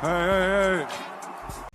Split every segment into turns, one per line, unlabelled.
Hey.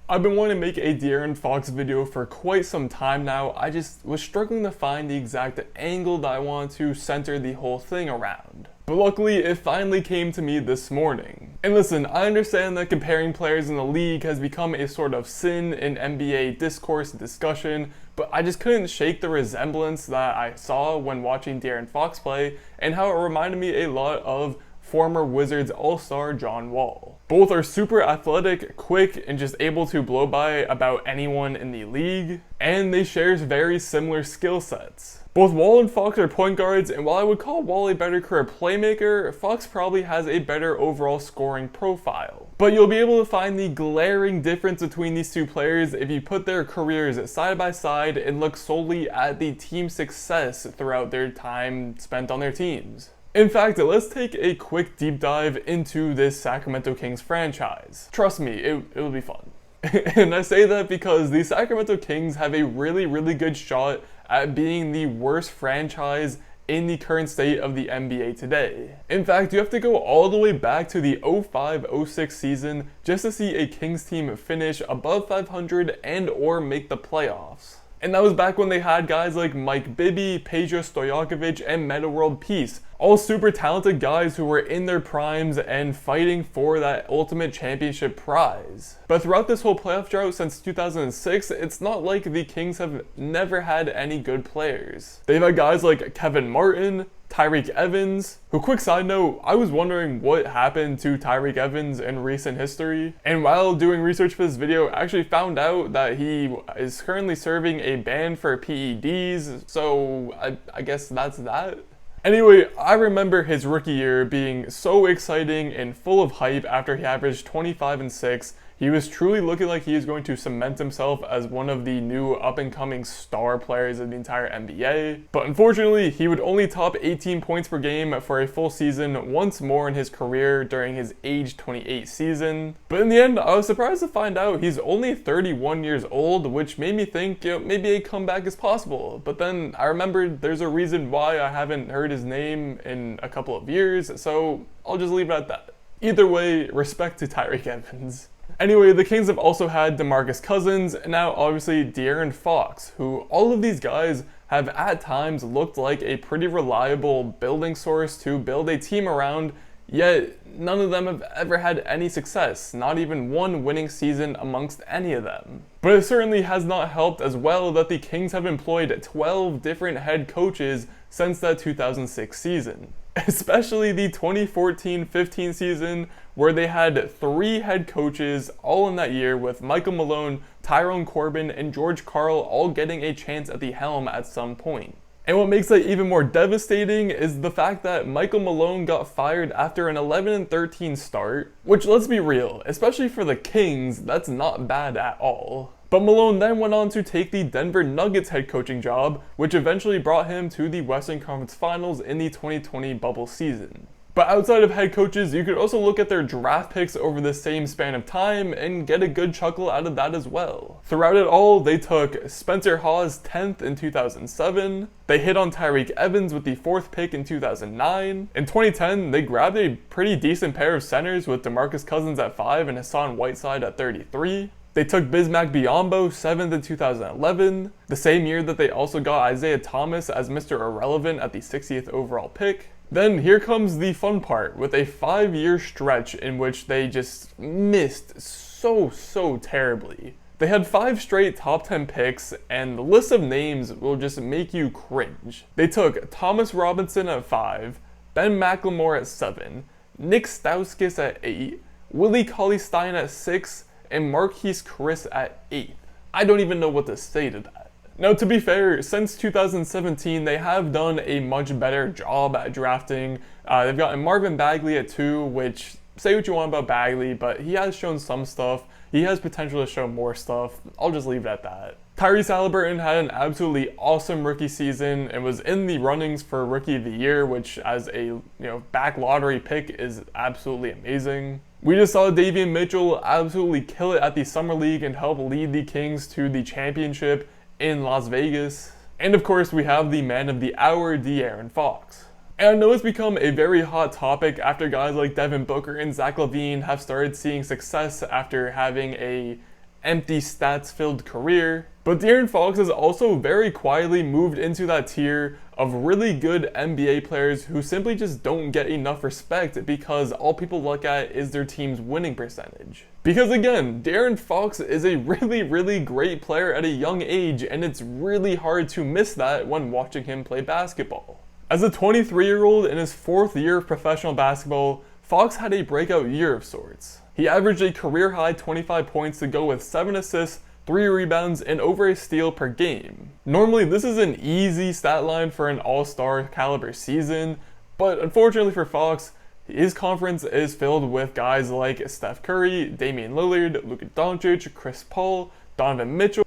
I've been wanting to make a DeAaron Fox video for quite some time now. I just was struggling to find the exact angle that I want to center the whole thing around. But luckily, it finally came to me this morning. And listen, I understand that comparing players in the league has become a sort of sin in NBA discourse and discussion, but I just couldn't shake the resemblance that I saw when watching DeAaron Fox play and how it reminded me a lot of former Wizards all-star John Wall. Both are super athletic, quick, and just able to blow by about anyone in the league, and they share very similar skill sets. Both Wall and Fox are point guards, and while I would call Wall a better career playmaker, Fox probably has a better overall scoring profile. But you'll be able to find the glaring difference between these two players if you put their careers side by side and look solely at the team success throughout their time spent on their teams. In fact, let's take a quick deep dive into this Sacramento Kings franchise. Trust me, it will be fun. And I say that because the Sacramento Kings have a really good shot at being the worst franchise in the current state of the NBA today. In fact, you have to go all the way back to the 05-06 season just to see a Kings team finish above 500 and or make the playoffs. And that was back when they had guys like Mike Bibby, Peja Stojakovic, and Meta World Peace. All super talented guys who were in their primes and fighting for that ultimate championship prize. But throughout this whole playoff drought since 2006, it's not like the Kings have never had any good players. They've had guys like Kevin Martin, Tyreke Evans, who, quick side note, I was wondering what happened to Tyreke Evans in recent history. And while doing research for this video, I actually found out that he is currently serving a ban for PEDs, so I guess that's that. Anyway, I remember his rookie year being so exciting and full of hype after he averaged 25 and 6. He was truly looking like he is going to cement himself as one of the new up-and-coming star players of the entire NBA. But unfortunately, he would only top 18 points per game for a full season once more in his career during his age 28 season. But in the end, I was surprised to find out he's only 31 years old, which made me think, maybe a comeback is possible. But then I remembered there's a reason why I haven't heard his name in a couple of years, so I'll just leave it at that. Either way, respect to Tyreke Evans. Anyway, the Kings have also had DeMarcus Cousins, and now obviously DeAaron Fox, who all of these guys have at times looked like a pretty reliable building source to build a team around, yet none of them have ever had any success, not even one winning season amongst any of them. But it certainly has not helped as well that the Kings have employed 12 different head coaches since that 2006 season. Especially the 2014-15 season, where they had 3 head coaches all in that year, with Michael Malone, Tyrone Corbin, and George Karl all getting a chance at the helm at some point. And what makes that even more devastating is the fact that Michael Malone got fired after an 11-13 start, which, let's be real, especially for the Kings, that's not bad at all. But Malone then went on to take the Denver Nuggets head coaching job, which eventually brought him to the Western Conference Finals in the 2020 bubble season. But outside of head coaches, you could also look at their draft picks over the same span of time and get a good chuckle out of that as well. Throughout it all, they took Spencer Hawes 10th in 2007, they hit on Tyreke Evans with the 4th pick in 2009. In 2010, they grabbed a pretty decent pair of centers with DeMarcus Cousins at 5 and Hassan Whiteside at 33. They took Bismack Biyombo 7th in 2011, the same year that they also got Isaiah Thomas as Mr. Irrelevant at the 60th overall pick. Then here comes the fun part, with a 5-year stretch in which they just missed so terribly. They had 5 straight top 10 picks, and the list of names will just make you cringe. They took Thomas Robinson at 5, Ben McLemore at 7, Nick Stauskas at 8, Willie Cauley-Stein at 6, and Marquise Chris at 8. I don't even know what to say to that. Now, to be fair, since 2017, they have done a much better job at drafting. They've gotten Marvin Bagley at 2, which, say what you want about Bagley, but he has shown some stuff. He has potential to show more stuff. I'll just leave it at that. Tyrese Haliburton had an absolutely awesome rookie season and was in the runnings for Rookie of the Year, which as a back lottery pick is absolutely amazing. We just saw Davion Mitchell absolutely kill it at the Summer League and help lead the Kings to the championship in Las Vegas. And of course, we have the man of the hour, DeAaron Fox. And I know it's become a very hot topic after guys like Devin Booker and Zach LaVine have started seeing success after having a empty stats-filled career. But DeAaron Fox has also very quietly moved into that tier of really good NBA players who simply just don't get enough respect because all people look at is their team's winning percentage. Because again, DeAaron Fox is a really great player at a young age, and it's really hard to miss that when watching him play basketball. As a 23-year-old in his 4th year of professional basketball, Fox had a breakout year of sorts. He averaged a career-high 25 points to go with 7 assists, 3 rebounds, and over a steal per game. Normally, this is an easy stat line for an all-star caliber season, but unfortunately for Fox, his conference is filled with guys like Steph Curry, Damian Lillard, Luka Doncic, Chris Paul, Donovan Mitchell.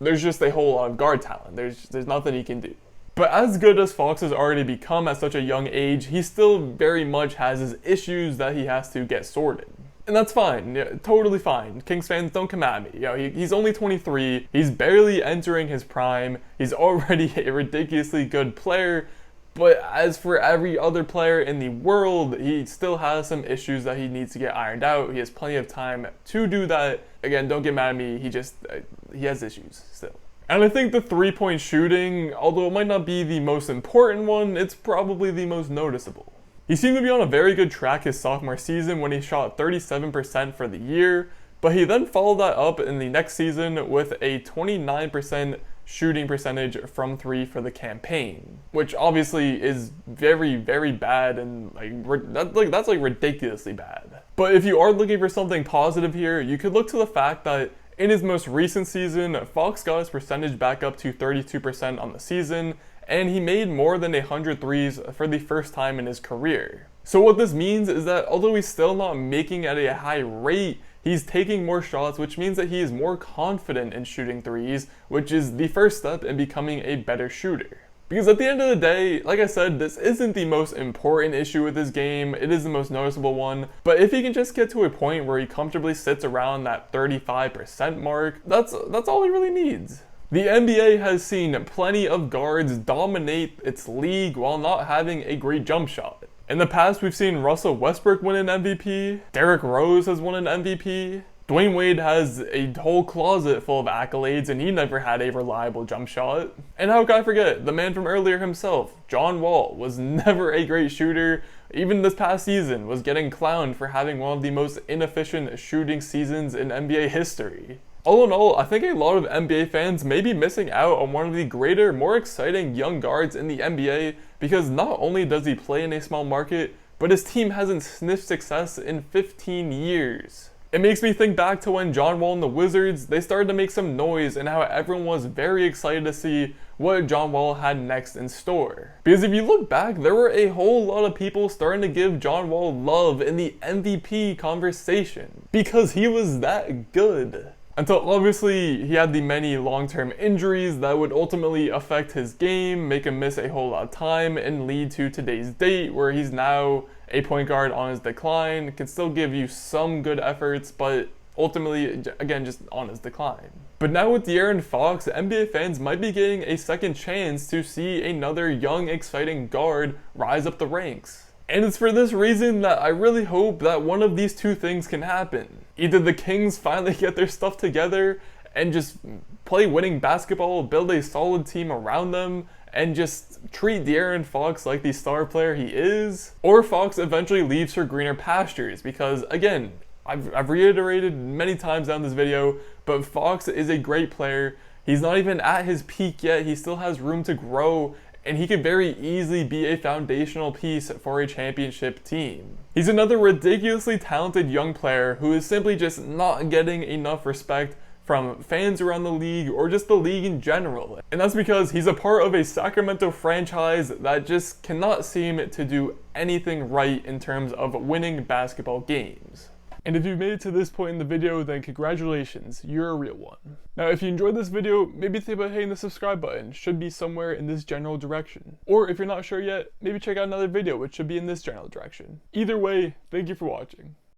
There's just a whole lot of guard talent. There's nothing he can do. But as good as Fox has already become at such a young age, he still very much has his issues that he has to get sorted. And that's fine, yeah, totally fine. Kings fans, don't come at me. You know, he's only 23, he's barely entering his prime, he's already a ridiculously good player, but as for every other player in the world, he still has some issues that he needs to get ironed out. He has plenty of time to do that. Again, don't get mad at me, he has issues still. And I think the three-point shooting, although it might not be the most important one, it's probably the most noticeable. He seemed to be on a very good track his sophomore season when he shot 37% for the year, but he then followed that up in the next season with a 29% shooting percentage from 3 for the campaign, which obviously is very bad, and that's ridiculously bad. But if you are looking for something positive here, you could look to the fact that in his most recent season, Fox got his percentage back up to 32% on the season, and he made more than 100 threes for the first time in his career. So what this means is that although he's still not making at a high rate, he's taking more shots, which means that he is more confident in shooting threes, which is the first step in becoming a better shooter. Because at the end of the day, like I said, this isn't the most important issue with his game, it is the most noticeable one, but if he can just get to a point where he comfortably sits around that 35% mark, that's all he really needs. The NBA has seen plenty of guards dominate its league while not having a great jump shot. In the past, we've seen Russell Westbrook win an MVP, Derrick Rose has won an MVP, Dwayne Wade has a whole closet full of accolades and he never had a reliable jump shot. And how could I forget, the man from earlier himself, John Wall, was never a great shooter. Even this past season was getting clowned for having one of the most inefficient shooting seasons in NBA history. All in all, I think a lot of NBA fans may be missing out on one of the greater, more exciting young guards in the NBA because not only does he play in a small market, but his team hasn't sniffed success in 15 years. It makes me think back to when John Wall and the Wizards, they started to make some noise and how everyone was very excited to see what John Wall had next in store. Because if you look back, there were a whole lot of people starting to give John Wall love in the MVP conversation because he was that good. Until obviously he had the many long-term injuries that would ultimately affect his game, make him miss a whole lot of time, and lead to today's date where he's now a point guard on his decline, can still give you some good efforts, but ultimately, again, just on his decline. But now with DeAaron Fox, NBA fans might be getting a second chance to see another young, exciting guard rise up the ranks. And it's for this reason that I really hope that one of these two things can happen. Either the Kings finally get their stuff together and just play winning basketball, build a solid team around them, and just treat DeAaron Fox like the star player he is, or Fox eventually leaves for greener pastures because, again, I've reiterated many times down this video, but Fox is a great player. He's not even at his peak yet, he still has room to grow, and he could very easily be a foundational piece for a championship team. He's another ridiculously talented young player who is simply just not getting enough respect from fans around the league or just the league in general. And that's because he's a part of a Sacramento franchise that just cannot seem to do anything right in terms of winning basketball games. And if you've made it to this point in the video, then congratulations, you're a real one. Now, if you enjoyed this video, maybe think about hitting the subscribe button, should be somewhere in this general direction. Or if you're not sure yet, maybe check out another video which should be in this general direction. Either way, thank you for watching.